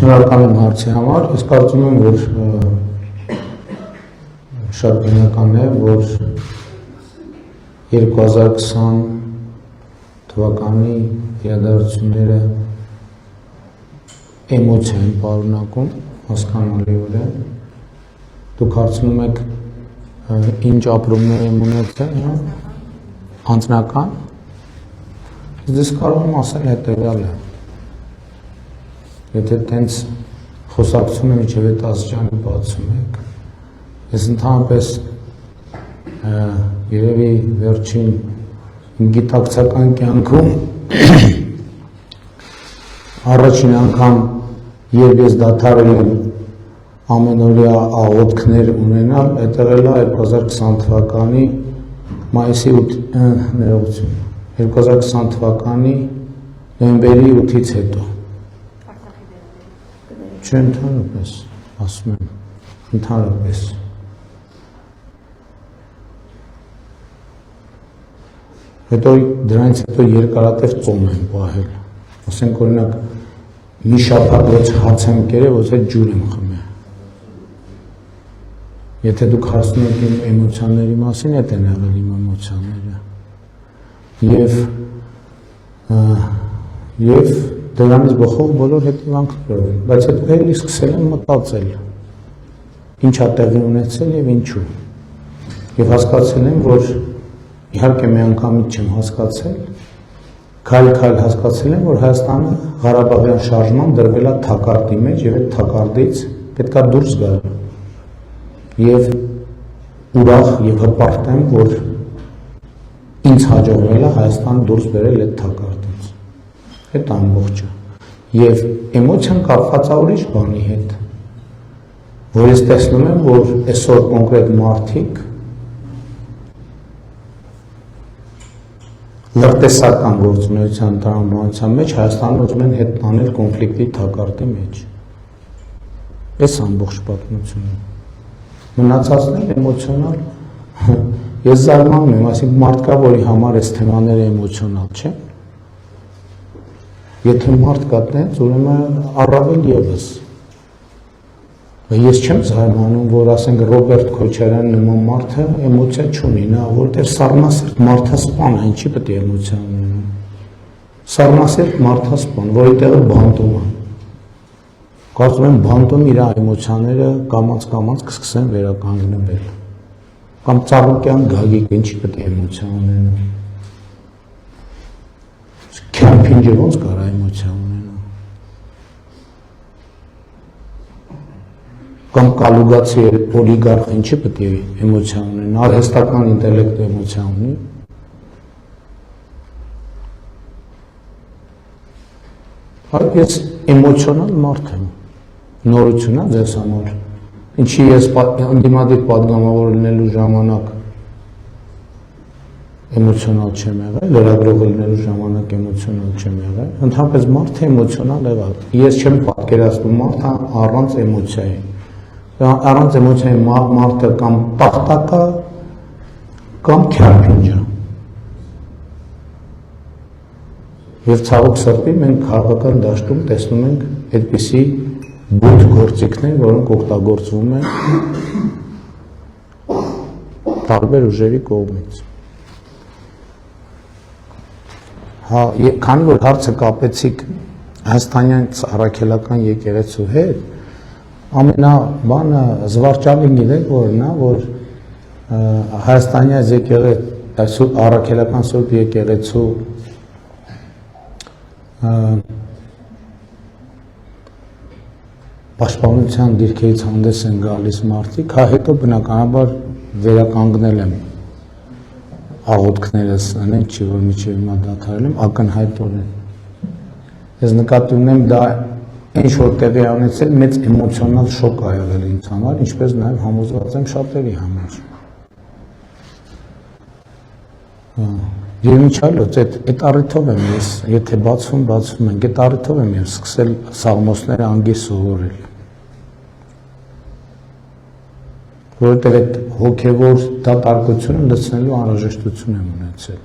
Շնորհակալ եմ հարցի համար, ես կարծում եմ, որ շատ բնական է, որ 2020 թվականի իրադարձությունները էմոցիա են պարունակում, հասկանալիորեն, դուք հարցնում եք ինչ ապրումներ եմ ունեցել, անձնական, ես կարող եմ ասել հետևյալը, եթե տենց խոսակցությունը մինչև այդ աստիճանի բացում եք, ես ընդհանրապես երևի վերջին գիտակցական կյանքում առաջին անգամ երբ ես դադարել եմ ամենօրյա աղոթքներ ունենալ, այդ եղել է 2020 թվականի մայիսի 2020 թվականի նոյեմբերի 8-ից հետո։ Չէ, ընդհանրապես, ասում եմ, ընդհանրապես։ Հետո դրանից հետո երկարատև ծոմ եմ պահել, ասենք օրինակ մի շաբաթ ոչ հաց եմ կերել, ոչ այդ ջուր եմ խմել։ Եթե դուք հարցնում եք իմ էմոցիաների մասին, այդ են եղել իմ էմոցիաները։ Եվ դրանից բխող բոլոր հետևանքներով են, բայց հետո էլի սկսել եմ մտածել, ինչա տեղի ունեցել եւ ինչու։ Եվ հասկացել եմ, որ իհարկե մի անգամից չեմ հասկացել, քայլ-քայլ հասկացել եմ, որ Հայաստանը Ղարաբաղյան շարժման դրվել է թակարդի մեջ եւ այդ թակարդից պետքա դուրս գալ։ Եվ ուրախ եւ հպարտ եմ, որ ինձ հաջողվել է Հայաստան դուրս բերել այդ թակարդից։ Այդ ամբողջը։ Եվ էմոցիան կապված է ուրիշ բանի հետ, որ ես տեսնում եմ, որ այսօր կոնկրետ մարդիկ լրտեսական գործունեության տրամաբանության մեջ Հայաստանը ուզում են հետ տանել կոնֆլիկտի թակարդի մեջ։ Այս ամբողջ պատմությունը։ Մնացածն էլ էմոցիոնալ։ Ես զարմանում եմ, այսինքն մարդ կա, որի համար այս թեմաները էմոցիոնալ չեն։ Եթե մարդ կա տենց, ուրեմն առավել ևս։ Ես չեմ զարմանում, որ ասենք Ռոբերտ Քոչարյան նման մարդը էմոցիա չունի, նա որտեղ սառնասերտ մարդասպան է, ինչի պետք է էմոցիա ունենա։ Սառնասերտ մարդասպան, որի տեղը բանտում է։ Կարծում եմ բանտում իր էմոցիաները կամաց-կամաց կսկսեն վերականգնվել։ Կամ Ծառուկյան Գագիկ ինչի պետք է էմոցիա ունենա։ Քյամփինջը ոնց կարա էմոցիա ունենա։ Կամ կալուգացի օլիգարխ ինչի պետք է էմոցիա ունենա, արհեստական ինտելեկտը էմոցիա ունի։ Ես էմոցիոնալ մարդ եմ, նորություն է ձեզ համար, ինչի ես ընդդիմադիր պատգամավոր լինելու ժամանակ էմոցիոնալ չեմ եղել, լրագրող լինելու ժամանակ էմոցիոնալ չեմ եղել, ընդհանրապես մարդը էմոցիոնալ եղավ, ես չեմ պատկերացնում մարդը առանց էմոցիայի, առանց էմոցիայի մարդը կամ տախտակա կամ քյարփինջ է։ Եվ ցավոք սրտի մենք քաղաքական դաշտում տեսնում ենք այդպիսի բութ գործիքներ, որոնք օգտագործվում են տարբեր ուժերի կողմից։ Հա, քանի որ հարցը կապեցիք հայաստանյան առաքելական եկեղեցու հետ, ամենաբանը զվարճալի գիտեք որն է, որ հայաստանյան եկեղեցու առաքելական սուրբ եկեղեցու պաշտպանության դիրքերից հանդես են գալիս մարդիկ, հա հետո բնականաբար վերականգնել եմ աղոթքներս, այնինչ չի, որ միջև հիմա դադարել եմ, ակնհայտորեն։ Ես նկատի ունեմ դա ինչ որ տեղի ունեցել մեծ էմոցիոնալ շոկ ա եղել ինձ համար, ինչպես նաև համոզված եմ շատերի համար։ Եվ ինչ այլոց, այդ առիթով եմ ես, եթե բացվում ենք, այդ առիթով եմ ես սկսել սաղմոսները անգի սովորել։ Որովհետև այդ հոգևոր դատարկությունը լցնելու անհրաժեշտություն եմ ունեցել։